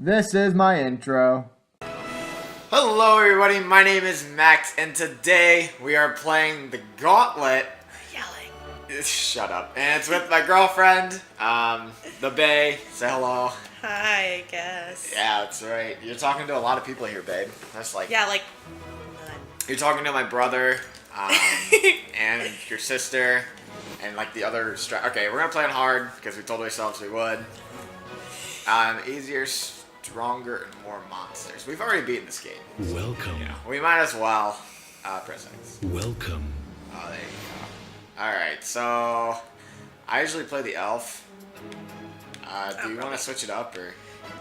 This is my intro. Hello everybody, my name is Max, and today we are playing the Gauntlet. Yelling. Shut up. And it's with my girlfriend, the Bae. Say hello. Hi, I guess. Yeah, that's right. You're talking to a lot of people here, babe. That's like... Yeah, like... none. You're talking to my brother, and your sister, and like the other... Okay, we're gonna play it hard, because we told ourselves we would. Easier, stronger, and more monsters. We've already beaten this game. Welcome. Yeah, we might as well. Press X. Welcome. Oh, there you go. Alright, so... I usually play the elf. Do you want to switch it up, or...?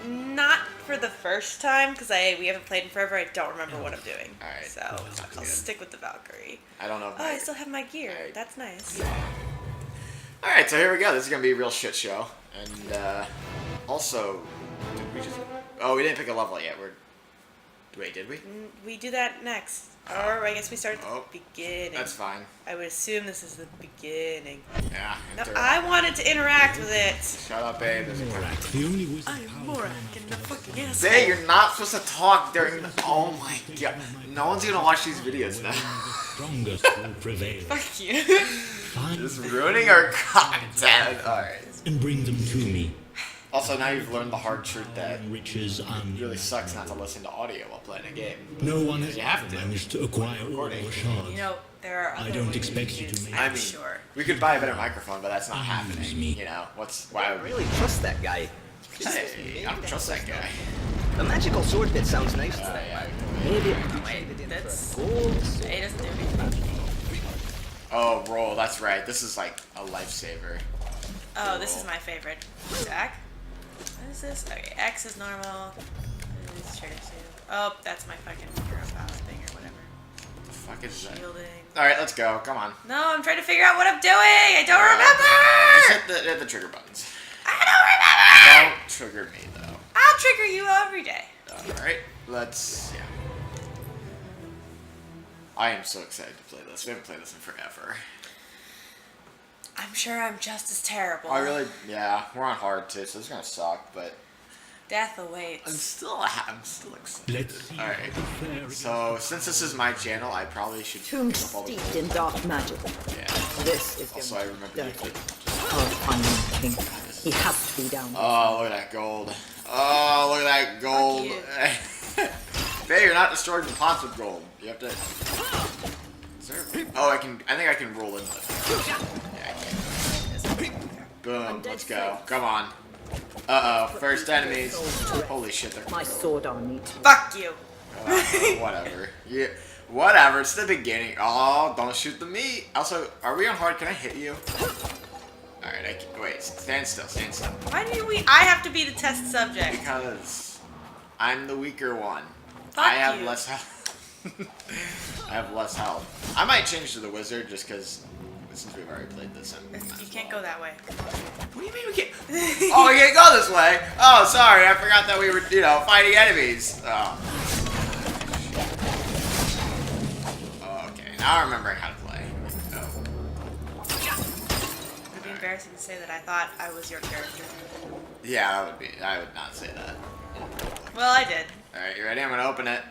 Not for the first time, because we haven't played in forever. I don't remember what I'm doing. Alright. So, I'll good. stick with the Valkyrie. I don't know if Oh, I still have my gear. Alright. That's nice. Alright, so here we go. This is going to be a real shit show. And, also... Did we just... Oh, we didn't pick a level yet. Wait, did we? We do that next. Or I guess we start at the beginning. That's fine. I would assume this is the beginning. Yeah. No, I wanted to interact with it. Shut up, babe. Morak, the only wizard I'm powerful Morak in the fucking ass. Babe, you're not supposed to talk during the... Oh my god. No one's going to watch these videos now. the strongest will prevail. Fuck you. Find Just ruining our content. Alright. and bring them to me. Also, now you've learned the hard truth that Riches it and really sucks not to listen to audio while playing a game. no one has You have ever to. managed to acquire all Recording. your shards. You know, there are other I don't ways expect to you do to this, make- I I'm mean, sure. we could buy a better microphone, but that's not me. happening. You know, why I would really trust that guy. Hey, I don't trust that guy. The magical sword bit sounds nice. Yeah. Maybe Wait, that's... gold. It doesn't do anything. Oh, roll, that's right. This is like a lifesaver. Oh, this is my favorite. Attack? What is this? Okay, X is normal. This is trigger too. Oh, that's my fucking hero power thing or whatever. What the fuck is that? Shielding. Alright, let's go. Come on. No, I'm trying to figure out what I'm doing! I don't remember! Just hit the trigger buttons. I don't remember! Don't trigger me, though. I'll trigger you every day. Alright, let's... Yeah. I am so excited to play this. We haven't played this in forever. I'm sure I'm just as terrible. Yeah, we're on hard too, so it's gonna suck, but... Death awaits. I'm still excited. Let's see Alright, how the fair so since this is my channel, I probably should... Tomb keep up all the- steeped in dark magic. Yeah. This is Also, I going remember... dirty. Our final king. He has to be down. Oh, look at that gold. Oh, look at that gold. Hey, you're not destroying the pots with gold. You have to... Is there... Oh, I think I can roll into it. Yeah, I can. Boom, let's go. Come on. Uh-oh, first enemies. Holy shit, they're... My sword arm needs. Fuck you. Whatever. Yeah, whatever, it's the beginning. Oh, don't shoot the meat. Also, are we on hard? Can I hit you? Alright, I can... Wait, stand still, stand still. Why do I have to be the test subject? Because I'm the weaker one. Fuck I have you. less health. I have less health. I might change to the wizard just because since we've already played this. You can't go that way. What do you mean we can't? Oh, we can't go this way. Oh, sorry, I forgot that we were, fighting enemies. Oh. Okay, now I'm remembering how to play. Oh. It'd be embarrassing to say that I thought I was your character. Yeah, that would be. I would not say that. Well, I did. All right, you ready? I'm gonna open it.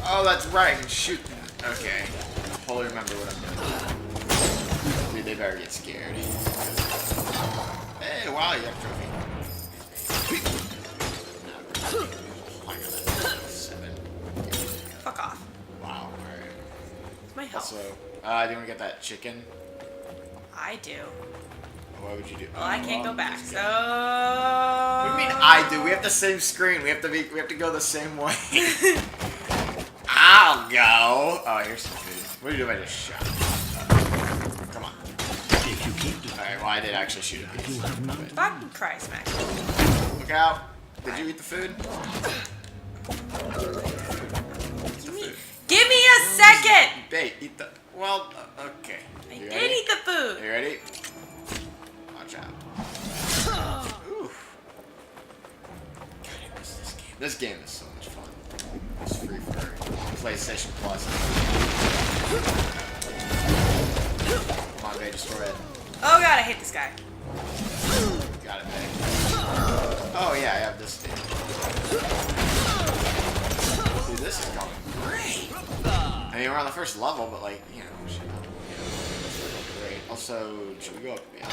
Oh, that's right. I can shoot that. Okay. Totally remember what I'm doing. Dude, they better get scared. Hey, wow, you got a trophy. I got that. 7. Fuck off. Wow. Alright. It's my health. Also, do you want to get that chicken? I do. What would you do? Well, I can't go back, so... What do you mean I do? We have the same screen. We have to go the same way. I'll go. Oh, here's some food. What do you do if I just shot? Come on. If you keep the Alright, well I did actually shoot a piece. you have none. Fucking Christ, Max. Look out. Did you eat the food? Give me a second! Hey, eat the... Well, okay. I You did ready? eat the food. You ready? Watch out. Ooh. God, I miss this game. This game is so much fun. It's free for PlayStation Plus. Come on, baby, destroy it. Oh god. God, I hate this guy. Got it, babe. Oh yeah, I have this thing. Dude, this is going great. I mean, we're on the first level, but like, you know, shit. Great. Also, should we go up? Yeah.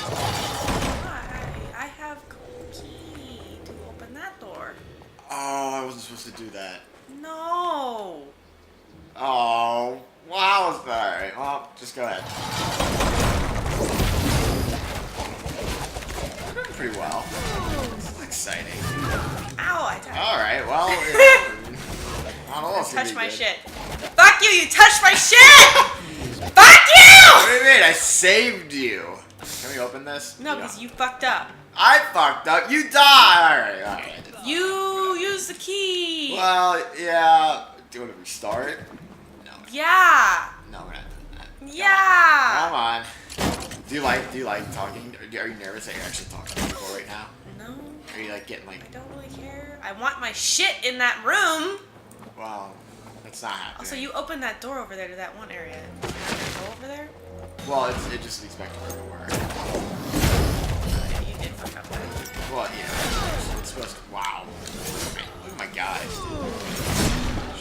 I have key to open that door. Oh, I wasn't supposed to do that. No. Oh, wow. Alright, well, just go ahead. We're doing pretty well. This is exciting. Ow, I died. Alright, well, yeah. I don't know if Touch my shit. Fuck you, you touched my shit! Fuck you! What do you mean? I saved you. Can we open this? No, because you fucked up. I fucked up. You died. Alright. You used the key. Well, yeah. Do you want to restart? No. Yeah. No, we're not doing that. Yeah. Come on. Do you like talking? Are you nervous that you're actually talking to people right now? No. Are you like getting like? I don't really care. I want my shit in that room. Well, that's not happening. Also, you opened that door over there to that one area. Can I go over there? Well, it just leads back to where we were. Yeah, you did fuck up there. Well, yeah. It's supposed to. Wow. Look at my guys, dude.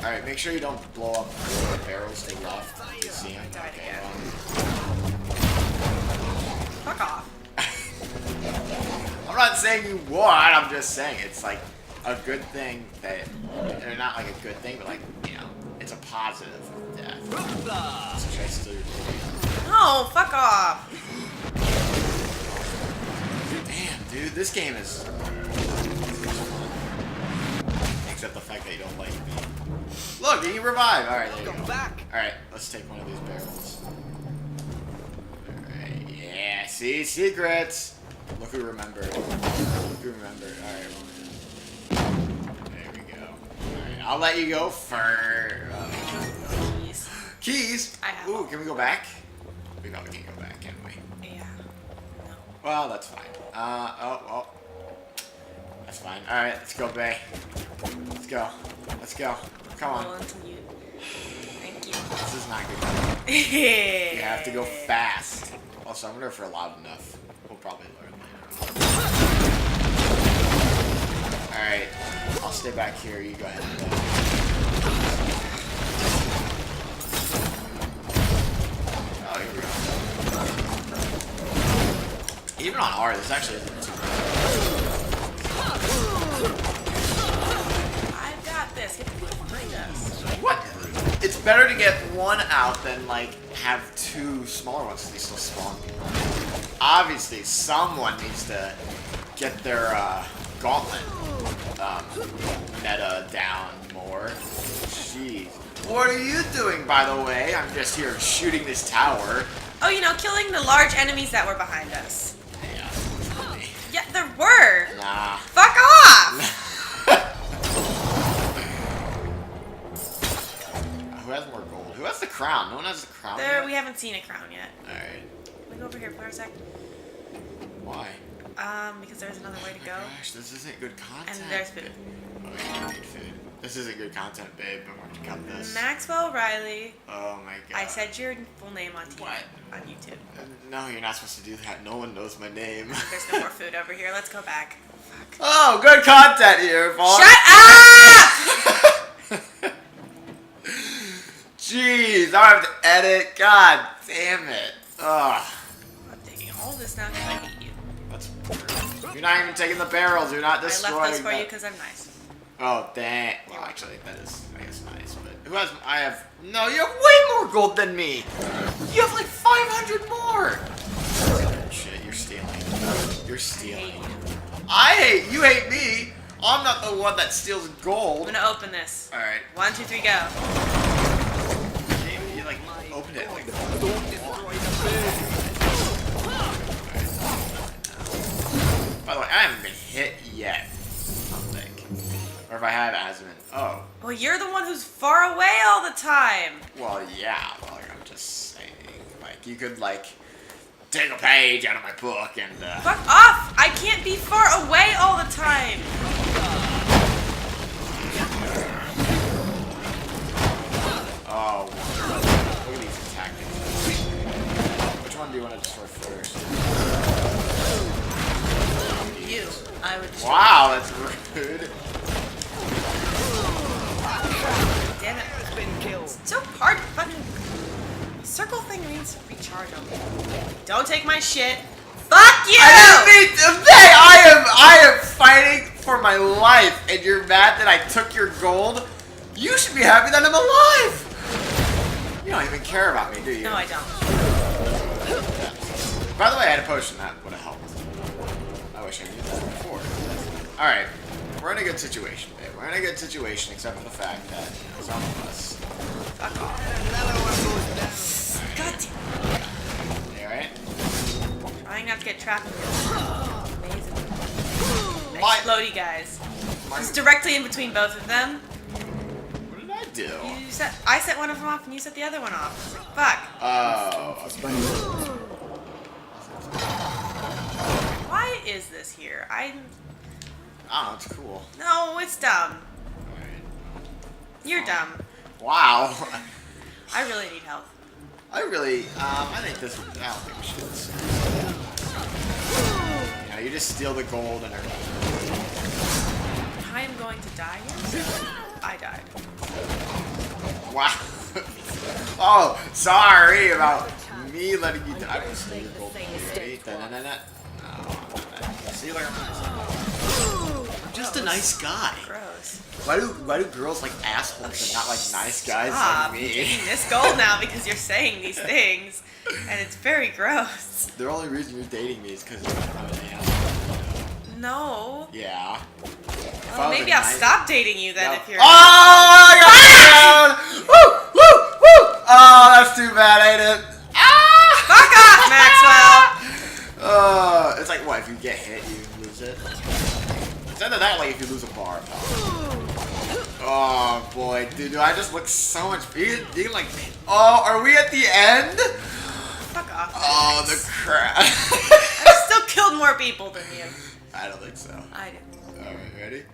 Alright, make sure you don't blow up the barrels to the left. You see them? Died Okay, again. well. Fuck off. I'm not saying you would, I'm just saying it's like a good thing that, or not like a good thing, but like, you know, it's a positive of death. So should I steal your baby? No, fuck off. Damn, dude, this game is except the fact that you don't like me. Look, you revive. Alright, there you go. Alright, let's take one of these barrels. Alright, yeah, see? Secrets! Look who remembered. Look who remembered. Alright, there we go. Alright, I'll let you go first. Keys. Keys? I have Ooh, all. can we go back? We probably can't go back, can we? Yeah. No. Well, that's fine. Oh. That's fine. Alright, let's go, Bay. Let's go. Let's go. Come on. Roll until you. Thank you. This is not good. You have to go fast. Also, I wonder if we're loud enough. We'll probably learn later. Alright. I'll stay back here. You go ahead and go. Oh, here we go. Even on hard, this actually isn't too bad. I've got this. Get the people behind us. What? It's better to get one out than, like, have two smaller ones because they still spawn people. Obviously, someone needs to get their, Gauntlet, meta down more. Jeez. What are you doing, by the way? I'm just here shooting this tower. Oh, you know, killing the large enemies that were behind us. Yeah. Yeah, there were. Nah. Fuck off. Who has more gold? Who has the crown? No one has the crown There, yet? we haven't seen a crown yet. Alright. Can we go over here for a sec? Why? Because there's another way to go. Gosh, this isn't good content. And there's food. Oh, yeah, I need food. This isn't good content, babe. I'm going to cut this. Maxwell Riley. Oh my god. I said your full name on TV. What? On YouTube. No, you're not supposed to do that. No one knows my name. There's no more food over here. Let's go back. Fuck. Oh, good content here, Paul. Shut up! Jeez, I have to edit. God damn it. Ugh. I'm taking all this now because I hate you. That's You're not even taking the barrels. You're not I destroying left those for that. you because I'm nice. Oh, dang. Well, actually, that is, I guess, nice. But who has? I have. No, you have way more gold than me. You have like 500 more. Shit, you're stealing. You're stealing. I hate you. Hate me. I'm not the one that steals I'm gold. gonna open this. All right. 1, 2, 3, go. You like opened it like. By the way, I haven't been hit yet. I don't think. Or if I have, it hasn't been. Oh. Well, you're the one who's far away all the time. Well, yeah. Well, like, I'm just saying. Like, you could like take a page out of my book and. Fuck off! I can't be far away all the time. Oh, look at tactic. Which one do you want to destroy first? You. I would destroy. Wow, that's rude. Damn it. It's been killed. It's so hard to fucking... Circle thing means recharge them. Don't take my shit. Fuck you! I didn't mean to. Hey, I am fighting for my life, and you're mad that I took your gold? You should be happy that I'm alive! You don't even care about me, do you? No, I don't. By the way, I had a potion that would have helped. I wish I knew that before. Alright, we're in a good situation, babe. We're in a good situation, except for the fact that some of us. Fuck off. God damn. You alright? Trying not to get trapped in this. Amazing. My- Explodey guys. My- It's directly in between both of them. What did I do? I set one of them off and you set the other one off. Fuck. Oh, okay. Why is this here? I don't know, it's cool. No, it's dumb. Alright. You're dumb. Wow. I really need health. I think this, I don't think we should. You know, you just steal the gold and everything. I am going to die here. I died. Wow. Oh, sorry about me letting you die. I was stealing your gold. Da-na-na-na. See you later. I'm just a nice guy. Gross. Why do girls like assholes and not like nice guys Stop. like You're me? taking this gold now because you're saying these things. And it's very gross. The only reason you're dating me is because I'm an asshole. No. Yeah. If I Well, was maybe a I'll nice- stop dating you then No. if you're... Oh, I got down! Woo! Woo! Woo! Oh, that's too bad, ain't it? Ah! Fuck off, Maxwell! It's like, what, if you get hit, you lose it? It's either that, like, if you lose a bar of health. Oh, boy, dude, do I just look so much... You can, like... Oh, are we at the end? Fuck off. Oh, the crap. I've still killed more people than you. I don't think so. I do. Alright, ready?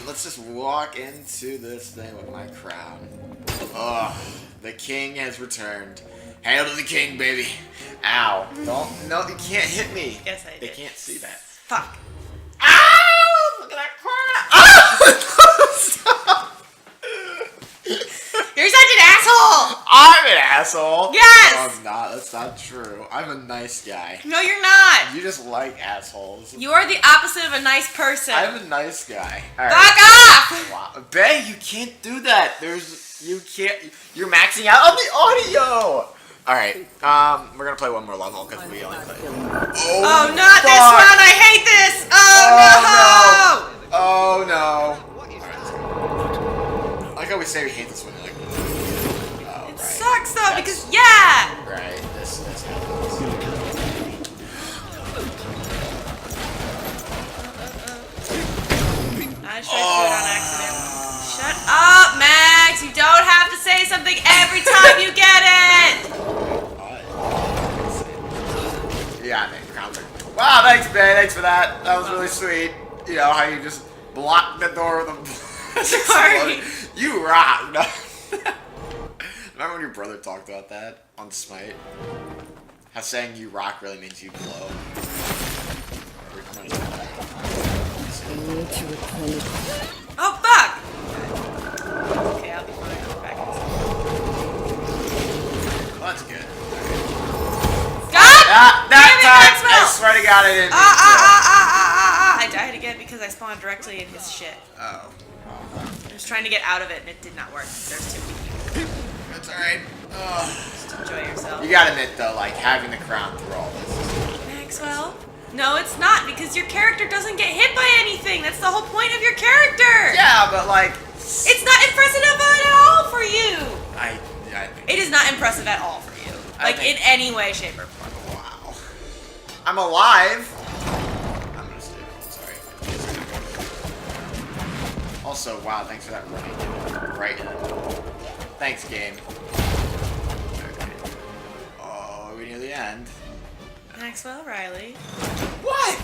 Let's just walk into this thing with my crown. Oh, the king has returned. Hail to the king, baby. Ow. Don't, no, you can't hit me. Yes, I did. They can't see that. Fuck. Ow! Look at that crown. Ah! Stop. You're such an asshole! I'm an asshole. Yes! No, I'm not. That's not true. I'm a nice guy. No, you're not! You just like assholes. You are the opposite of a nice person. I'm a nice guy. Fuck off! Wow. Bae, you can't do that. You can't. You're maxing out on the audio. All right. We're gonna play one more level because we only played. Oh, not this one! I hate this! Oh, no! Oh no. All right, let's go. I like how we say we hate this one. Like, oh, It right. sucks though That's- because, yeah! Right. This happens. I tried to do it on accident. Shut up, Max! You don't have to say something every time you get it! Yeah, thanks, counter. Wow, thanks, babe. Thanks for that. That was really sweet. You know how you just blocked the door with a. Sorry. You rock. No. Remember when your brother talked about that on Smite? How saying you rock really means you blow. Oh, fuck! Okay, I'll be fine. I'll be back. Well, that's good. God! That Damn it, time, I Maxwell! swear to God, I didn't. I died again because I spawned directly in his shit. Oh. I was trying to get out of it and it did not work. There's too many people. That's alright. Just enjoy yourself. You gotta admit, though, like, having the crown through all this. Maxwell? No, it's not because your character doesn't get hit by anything. That's the whole point of your character. Yeah, but, like... It's not impressive at all for you. I think... It is not impressive at all for you. Like, in any way, shape, or form. Wow. I'm alive. I'm gonna stay. Sorry. Also, wow, thanks for that running. Right in the middle. Thanks, game. Okay. Oh, are we near the end? Maxwell Riley. What?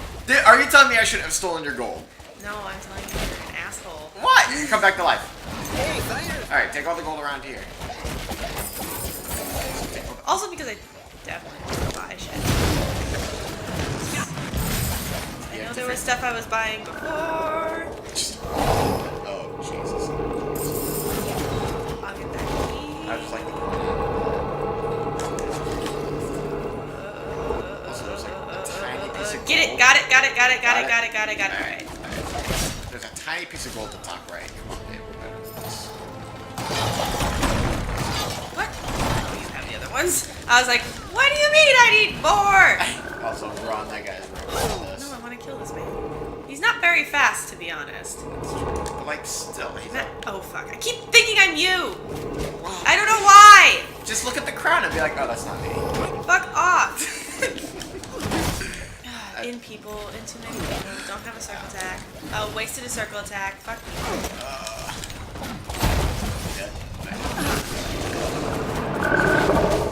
Are you telling me I shouldn't have stolen your gold? No, I'm telling you you're an asshole. What? Come back to life. Hey, fire! Alright, take all the gold around here. definitely buy shit. I know there was stuff I was buying before. Oh, Jesus. I'll get that key. I just like the also, there's like a tiny piece of gold. Get it! Got it! Got it! Got it! Got it! Got it! Got it! Got it! Alright. There's a tiny piece of gold at the top right. Come on, babe. We're better than this. What? Oh, you have the other ones. I was like, what do you mean I need more? Also, we're on that guy's right behind us. No, I want to kill this man. He's not very fast, to be honest. But like, still, he's not. Oh, fuck. I keep thinking I'm you. I don't know why. Just look at the crown and be like, oh, that's not me. Fuck off. In people, in too many people. Don't have a circle attack. Oh, wasted a circle attack. Fuck me.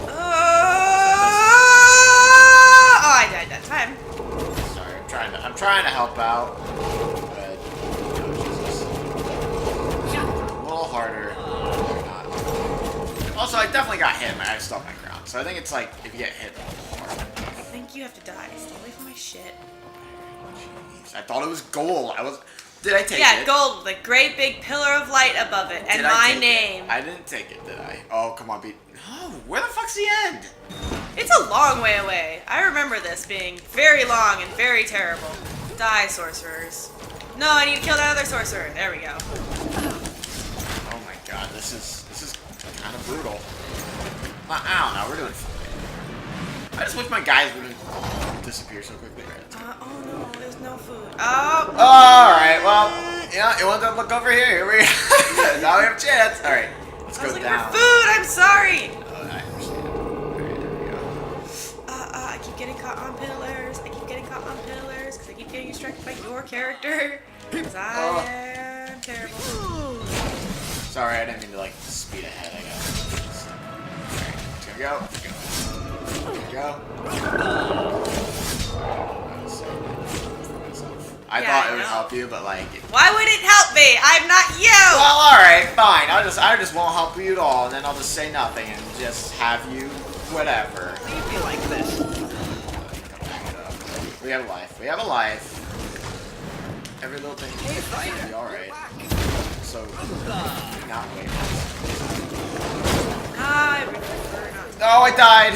Oh, I died that time. Sorry, I'm trying to help out, but Jesus. A little harder. Maybe not. Also, I definitely got hit. I stopped my crown, so I think it's like if you get hit. I think you have to die. Stay away from my shit. Jeez, I thought it was gold. Did I take it? Yeah, gold, the great big pillar of light above it, and my name. I didn't take it, did I? Oh, come on, beat. No, where the fuck's the end? It's a long way away. I remember this being very long and very terrible. Die, sorcerers. No, I need to kill that other sorcerer. There we go. Oh my god, this is kind of brutal. I don't know, we're doing fine. I just wish my guys wouldn't disappear so quickly. Oh no, there's no food. Oh! Alright, well, yeah, you want to look over here. Here we go. Now we have a chance. Alright, let's I go was looking down. for food, I'm sorry! Oh, I understand. Alright, there we go. I keep getting caught on pillars. I keep getting caught on pillars because I keep getting distracted by your character. Because I am terrible. Sorry, I didn't mean to, like, speed ahead, I guess. Alright, let's go. Here we go. I thought it would help you, but like. Why would it help me? I'm not you. Well, all right, fine. I just won't help you at all, and then I'll just say nothing and just have you, whatever. Leave me like this. We have a life. We have a life. Every little thing is gonna be all right. So, not wait. I prefer not. Oh, I died.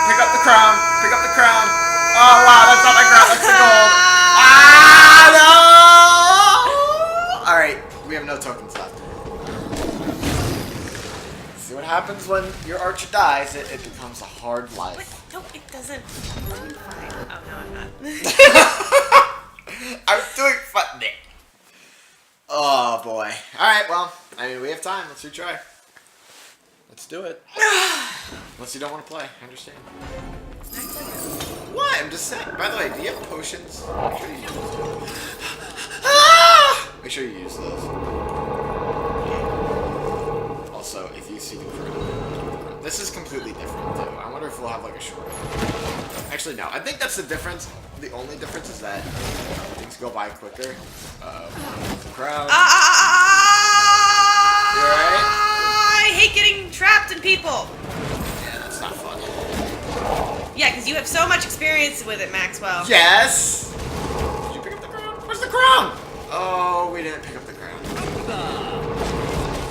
Pick up the crown. Pick up the crown. Oh wow, that's not my crown. That's the gold. No! All right, we have no tokens left. See what happens when your archer dies? It becomes a hard life. What? No, it doesn't. I'm fine. Oh no, I'm not. I'm doing fun. Oh boy. All right, well, I mean, we have time. Let's retry. Let's do it. Unless you don't want to play, I understand. What? I'm just saying. By the way, do you have potions? Make sure you use those. Make sure you use those. Also, if you see the crown, this is completely different too. I wonder if we'll have like a short. Actually, no. I think that's the difference. The only difference is that things go by quicker. The crown. You alright? I hate getting trapped in people. Yeah, that's not fun. Yeah, because you have so much experience with it, Maxwell. Yes! Did you pick up the crown? Where's the crown? Oh, we didn't pick up the crown. It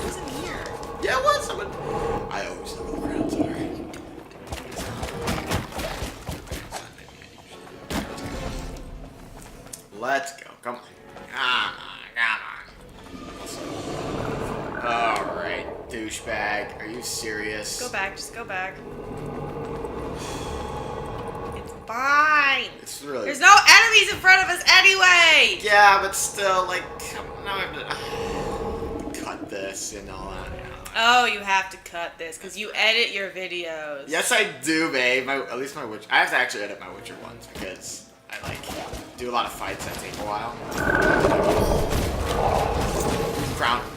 wasn't here. Yeah, it was. I always look at the crown, sorry. Let's go. Come on. Come on. Alright, douchebag. Are you serious? Go back. Just go back. It's fine. It's really. There's no enemies in front of us anyway. Yeah, but still, like, now I have to cut this and all that. Oh, you have to cut this because you edit your videos. Yes, I do, babe. At least my Witcher. I have to actually edit my Witcher ones because I like do a lot of fights that take a while.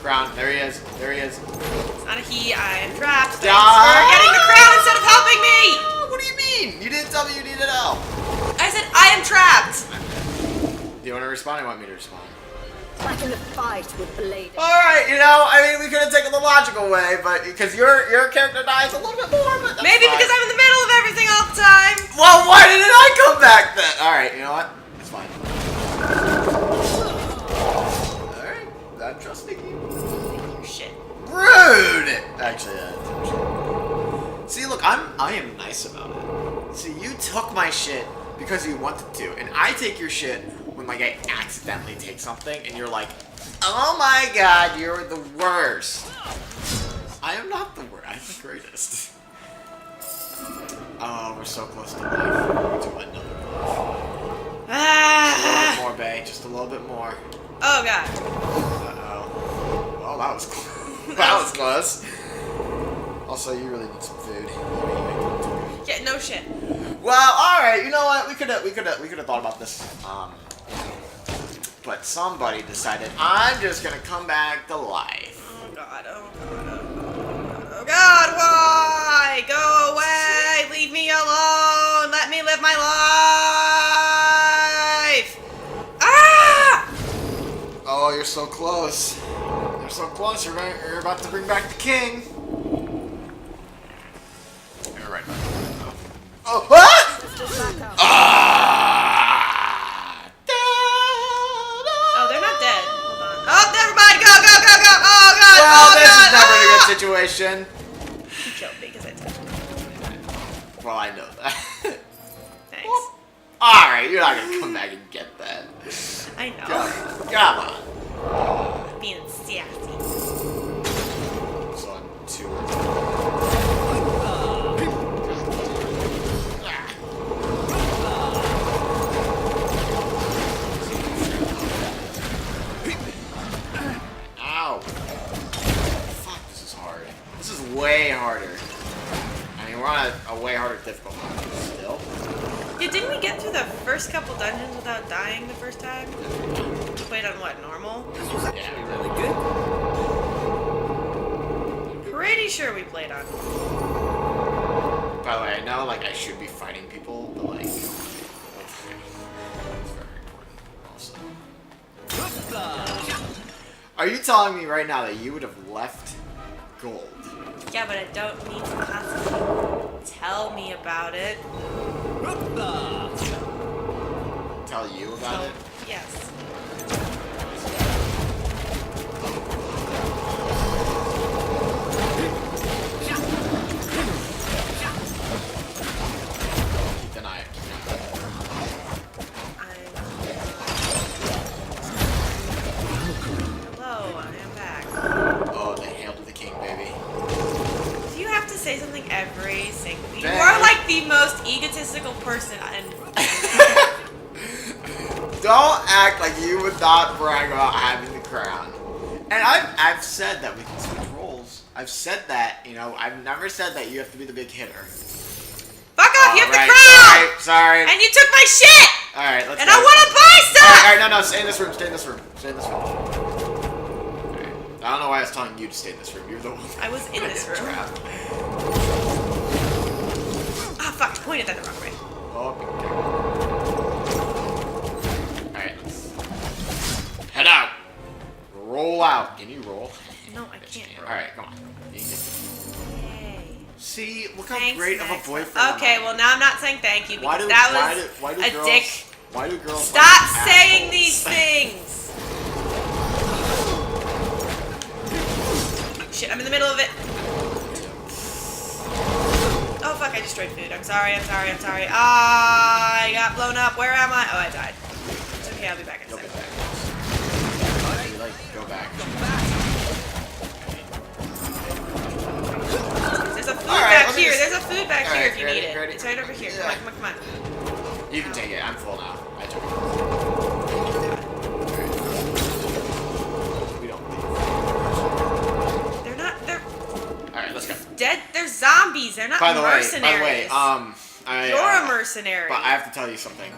Crown. There he is. It's not a he. I am trapped. Thanks Ah! for getting the crown instead of helping me. What do you mean? You didn't tell me you needed help. I said I am trapped. Do you want to respond or you want me to respond? Like in a fight with blade. Alright, you know, I mean, we could have taken the logical way, but because your character dies a little bit more, but that's Maybe fine. because I'm in the middle of everything all the time. Well, why didn't I come back then? Alright, you know what? It's fine. Alright, I'm trusting you. Your shit. Rude! Actually, see, look, I am nice about it. See, you took my shit because you wanted to, and I take your shit when, like, I accidentally take something, and you're like, oh my god, you're the worst. I am not the worst. I'm the greatest. Oh, we're so close to life. To another life. Just a little bit more, Bay. Just a little bit more. Oh god. Uh-oh. Oh, that was close. That was close. Also, you really need some food. Yeah, no shit. Well, all right. You know what? We could have thought about this. But somebody decided I'm just gonna come back to life. Oh god. Oh god. Oh god. Why? Go away. Leave me alone. Let me live my life. Ah! Oh, you're so close. You're so close. You're about to bring back the king. You're right. Oh, what? Oh, they're not dead. Hold on. Oh, never mind. Go, go, go, go. Oh god. Well, Oh this god. is never a good situation. He killed me because I touched him. Well, I know that. Thanks. Alright, you're not gonna come back and get that. I know. Come on. Being sassy. So I'm two. Ow. Fuck, this is hard. This is way harder. I mean, we're on a way harder difficulty still. Yeah, didn't we get through the first couple dungeons without dying the first time? We played on what, normal? Yeah, Really good. Pretty sure we played on. by the way, I know, like, I should be fighting people, but, like, it's very important also. Are you telling me right now that you would have left gold? Yeah, but I don't need to constantly tell me about it. Tell you about it? Yes. Deny it. Hello, I am back. Oh, the hail to the king, baby. Do you have to say something every single... You Dang. are like the most egotistical person and... Don't act like you would not brag about having the crown. And I've said that we can switch roles. I've said that, you know, I've never said that you have to be the big hitter. Fuck off, you have the Right, crown! Sorry. And you took my shit! Alright, let's And go. I want to buy stuff! Alright, no, stay in this room, stay in this room, stay in this room. Alright. I don't know why I was telling you to stay in this room. You're the one. I was in this room. Trap. Ah, fuck, I pointed that the wrong way. Oh, okay. Alright, let's head out. Roll out. Can you roll? No, I can't. Alright, come on. You can get Yay. See, look how Thanks, great of a Max. boyfriend. Okay, I'm. well now I'm not saying thank you Why because do that why was do a girls, dick. Why do girls Stop like saying assholes? these things! Shit, I'm in the middle of it. Oh fuck, I destroyed food. I'm sorry. Ah, I got blown up. Where am I? Oh, I died. It's okay, I'll be back in a You'll get second. back. You, like, go back. There's a food Alright, back let me here. just- There's a food back here Alright, if you ready, need it. ready? It's right over here. Yeah. Come on. You can take it. I'm full now. I took it. We don't leave. They're Alright, let's go. dead. They're zombies. They're not By the mercenaries. way, You're a mercenary. But I have to tell you something.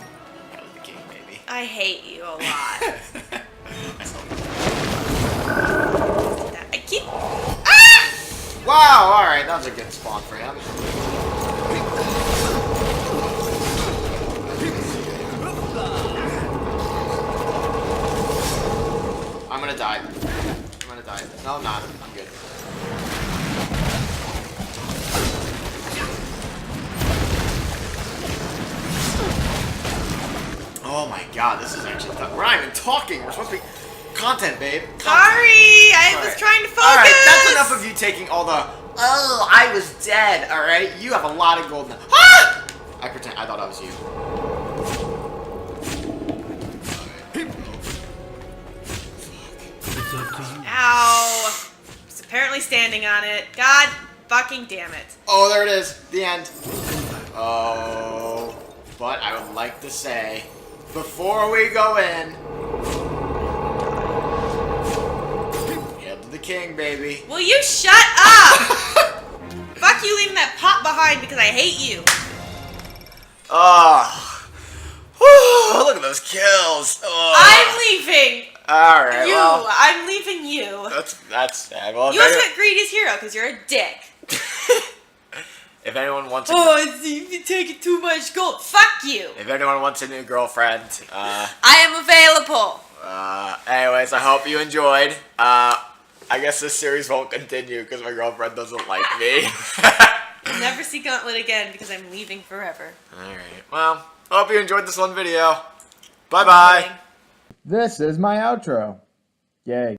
That was the king, baby. I hate you a lot. That's all. I keep. Wow, alright, that was a good spawn for him. gonna die. I'm gonna die. No, I'm not. I'm good. Oh my god, this is actually tough. We're not even talking. We're supposed to be content, babe. Content. Sorry, I was trying to focus. Alright, that's enough of you taking all the, oh, I was dead, alright? You have a lot of gold now. Ah! I thought I was you. It's up to you. Ow. It's apparently standing on it. God fucking damn it. Oh, there it is. The end. Oh, but I would like to say, before we go in, hail to the king, baby. Will you shut up? Fuck you leaving that pot behind because I hate you. Oh, whew, look at those kills. Oh. I'm leaving. All right. You. Well, I'm leaving you. that's sad. Well, You also got Greedy's hero because you're a dick. if anyone wants, you're taking too much gold. Fuck you. if anyone wants a new girlfriend, I am available. anyways, I hope you enjoyed. I guess this series won't continue because my girlfriend doesn't like me. Never see Gauntlet again because I'm leaving forever. Alright, well, hope you enjoyed this one video. Bye-bye. This is my outro. Yay.